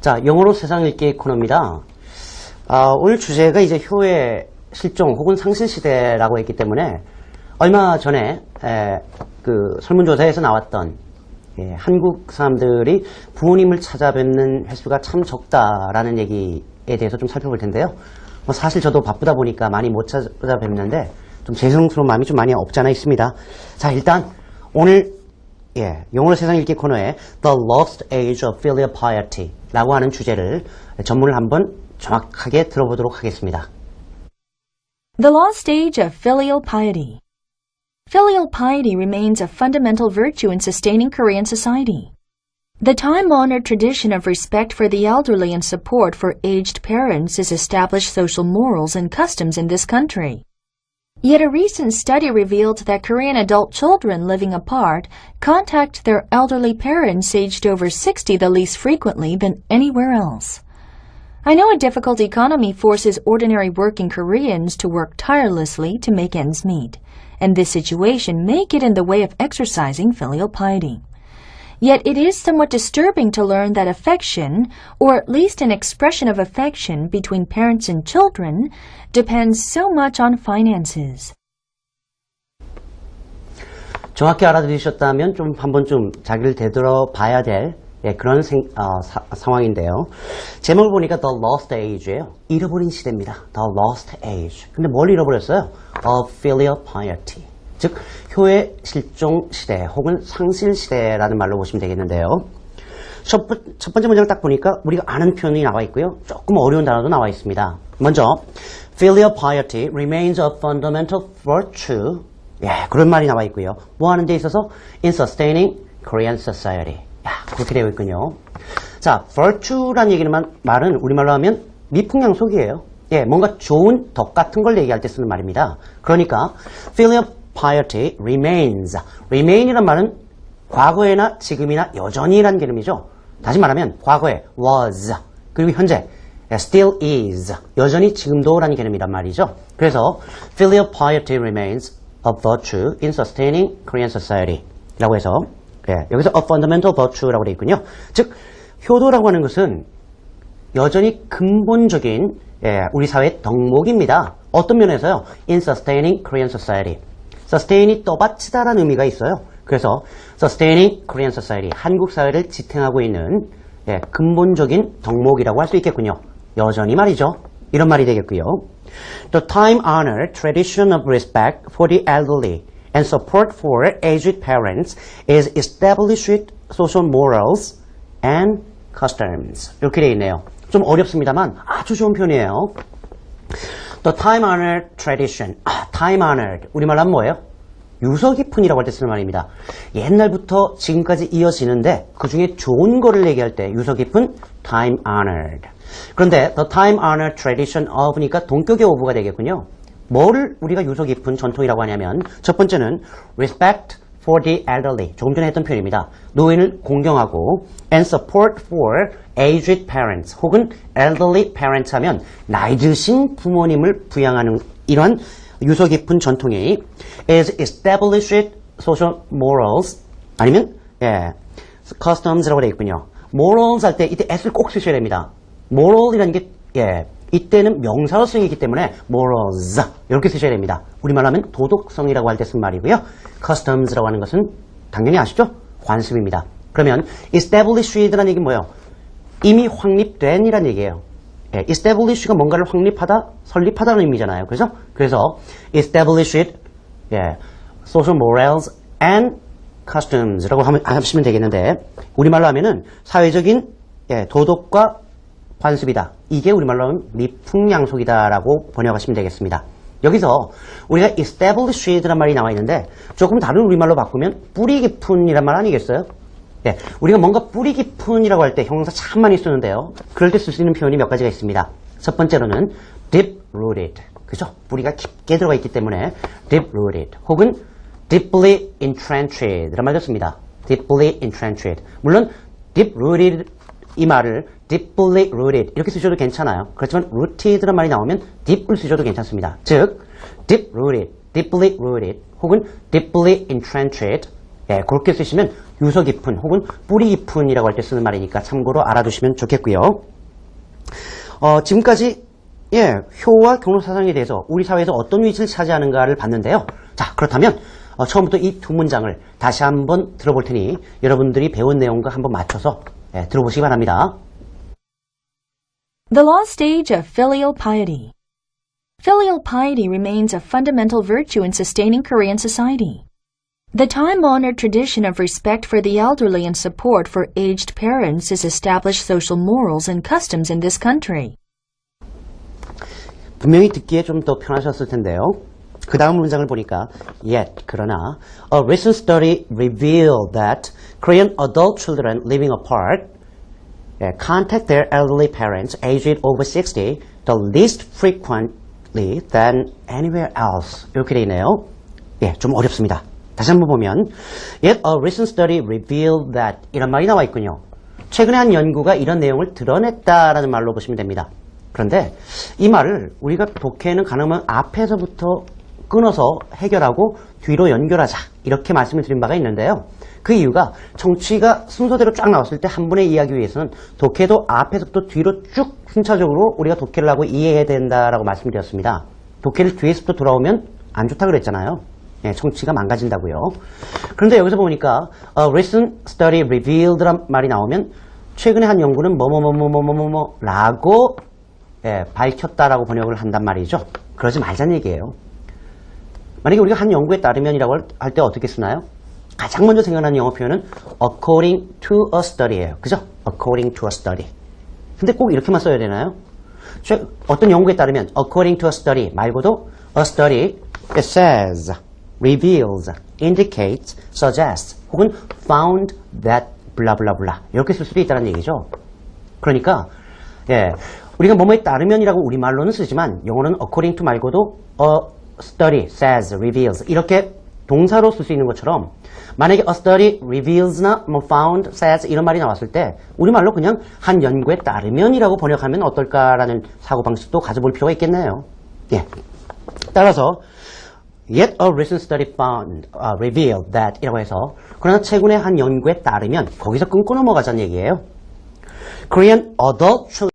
자, 영어로 세상 읽기 코너입니다. 오늘 주제가 이제 효의 실종 혹은 상실 시대라고 했기 때문에 얼마 전에 그 설문조사에서 나왔던 한국 사람들이 부모님을 찾아뵙는 횟수가 참 적다라는 얘기에 대해서 좀 살펴볼 텐데요. 사실 저도 바쁘다 보니까 많이 못 찾아뵙는데 좀 죄송스러운 마음이 좀 많이 없지 않아 있습니다. 자, 일단 오늘 영어로 세상 읽기 코너에 The Lost Age of Filial Piety 라고 하는 주제를 전문을 한번 정확하게 들어보도록 하겠습니다. The lost age of filial piety. Filial piety remains a fundamental virtue in sustaining Korean society. The time-honored tradition of respect for the elderly and support for aged parents is established social morals and customs in this country. Yet a recent study revealed that Korean adult children living apart contact their elderly parents aged over 60 the least frequently than anywhere else. I know a difficult economy forces ordinary working Koreans to work tirelessly to make ends meet, and this situation may get in the way of exercising filial piety. Yet it is somewhat disturbing to learn that affection, or at least an expression of affection between parents and children, depends so much on finances. 정확히 알아들으셨다면 좀 한번 좀 자기를 되돌아 봐야 될 그런 상황인데요. 제목을 보니까 The Lost Age예요. 잃어버린 시대입니다. The Lost Age. 근데 뭘 잃어버렸어요? Of Filial Piety. 즉 효의 실종 시대 혹은 상실 시대라는 말로 보시면 되겠는데요. 첫 번째 문장을 딱 보니까 우리가 아는 표현이 나와 있고요. 조금 어려운 단어도 나와 있습니다. 먼저 Filial piety remains a fundamental virtue. 그런 말이 나와 있고요. 뭐 하는 데 있어서 in sustaining Korean society. 그렇게 되어 있군요. 자, virtue라는 말은 우리말로 하면 미풍양속이에요. 뭔가 좋은 덕 같은 걸 얘기할 때 쓰는 말입니다. 그러니까 filial piety remain이란 말은 과거에나 지금이나 여전히라는 개념이죠. 다시 말하면 과거에 was 그리고 현재 still is 여전히 지금도라는 개념이란 말이죠. 그래서 filial piety remains a virtue in sustaining Korean society 라고 해서 여기서 a fundamental virtue라고 되어 있군요. 즉 효도라고 하는 것은 여전히 근본적인 우리 사회의 덕목입니다. 어떤 면에서요? In sustaining Korean society. sustain이 떠받치다라는 의미가 있어요. 그래서 sustaining Korean society, 한국 사회를 지탱하고 있는 근본적인 덕목이라고 할 수 있겠군요. 여전히 말이죠. 이런 말이 되겠고요. The time-honored tradition of respect for the elderly and support for aged parents is established social morals and customs. 이렇게 되어 있네요. 좀 어렵습니다만 아주 좋은 표현이에요. The time-honored tradition. time-honored. 우리말로 하면 뭐예요? 유서 깊은이라고 할 때 쓰는 말입니다. 옛날부터 지금까지 이어지는데 그 중에 좋은 거를 얘기할 때 유서 깊은 time-honored. 그런데 the time-honored tradition of니까 동격의 oof가 되겠군요. 뭐를 우리가 유서 깊은 전통이라고 하냐면 첫 번째는 respect for the elderly. 조금 전에 했던 표현입니다. 노인을 공경하고 and support for aged parents 혹은 elderly parents 하면 나이 드신 부모님을 부양하는 이런 유서 깊은 전통이 is established social morals 아니면 customs라고 되어 있군요. morals 할 때 이때 s를 꼭 쓰셔야 됩니다. moral이라는 게 이때는 명사로 쓰이기 때문에 morals 이렇게 쓰셔야 됩니다. 우리말로 하면 도덕성이라고 할 때 쓴 말이고요. customs라고 하는 것은 당연히 아시죠? 관습입니다. 그러면 established라는 얘기는 뭐예요? 이미 확립된 이란 얘기예요. establish가 뭔가를 확립하다, 설립하다는 의미잖아요. 그래서 established social morals and customs라고 하시면 되겠는데 우리말로 하면은 사회적인 도덕과 관습이다. 이게 우리말로 하면 미풍양속이다라고 번역하시면 되겠습니다. 여기서 우리가 established란 말이 나와 있는데 조금 다른 우리말로 바꾸면 뿌리 깊은이란 말 아니겠어요? 우리가 뭔가 뿌리 깊은이라고 할 때 형용사 참 많이 쓰는데요. 그럴 때 쓸 수 있는 표현이 몇 가지가 있습니다. 첫 번째로는 deep rooted. 그죠? 뿌리가 깊게 들어가 있기 때문에 deep rooted 혹은 deeply entrenched 이란 말도 씁니다. deeply entrenched. 물론 deep rooted 이 말을 deeply rooted 이렇게 쓰셔도 괜찮아요. 그렇지만 rooted란 말이 나오면 deep을 쓰셔도 괜찮습니다. 즉 deep rooted, deeply rooted 혹은 deeply entrenched 예, 그렇게 쓰시면 유서 깊은 혹은 뿌리 깊은이라고 할 때 쓰는 말이니까 참고로 알아두시면 좋겠고요. 지금까지 효와 경로사상에 대해서 우리 사회에서 어떤 위치를 차지하는가를 봤는데요. 자, 그렇다면 처음부터 이 두 문장을 다시 한번 들어볼 테니 여러분들이 배운 내용과 한번 맞춰서 들어보시기 바랍니다. The lost stage of filial piety. Filial piety remains a fundamental virtue in sustaining Korean society. The time-honored tradition of respect for the elderly and support for aged parents is established social morals and customs in this country. 분명히 듣기에 좀 더 편하셨을 텐데요. 그 다음 문장을 보니까 그러나 a recent study revealed that Korean adult children living apart contact their elderly parents aged over 60 the least frequently than anywhere else. 이렇게 되어 있네요. 좀 어렵습니다. 다시 한번 보면 Yet a recent study revealed that 이런 말이 나와 있군요. 최근에 한 연구가 이런 내용을 드러냈다라는 말로 보시면 됩니다. 그런데 이 말을 우리가 독해는 가능하면 앞에서부터 끊어서 해결하고 뒤로 연결하자 이렇게 말씀을 드린 바가 있는데요. 그 이유가 정치가 순서대로 쫙 나왔을 때 한 분의 이해하기 위해서는 독해도 앞에서부터 뒤로 쭉 순차적으로 우리가 독해를 하고 이해해야 된다라고 말씀드렸습니다. 독해를 뒤에서부터 돌아오면 안 좋다고 그랬잖아요. 정치가 망가진다고요. 그런데 여기서 보니까 a recent study revealed란 말이 나오면 최근에 한 연구는 라고 밝혔다라고 번역을 한단 말이죠. 그러지 말자는 얘기예요. 만약에 우리가 한 연구에 따르면이라고 할 때 어떻게 쓰나요? 가장 먼저 생각나는 영어 표현은 according to a study예요. 그죠? according to a study. 근데 꼭 이렇게만 써야 되나요? 어떤 연구에 따르면 according to a study 말고도 a study it says, reveals, indicates, suggests 혹은 found that 블라블라블라 이렇게 쓸 수도 있다는 얘기죠. 그러니까 우리가 뭐뭐에 따르면이라고 우리말로는 쓰지만 영어는 according to 말고도 a study, says, reveals 이렇게 동사로 쓸 수 있는 것처럼 만약에 a study reveals나 found, says 이런 말이 나왔을 때 우리말로 그냥 한 연구에 따르면이라고 번역하면 어떨까라는 사고방식도 가져볼 필요가 있겠네요. 따라서 Yet a recent study found, revealed that 이라고 해서 그러나 최근에 한 연구에 따르면 거기서 끊고 넘어가자는 얘기예요. Korean adult children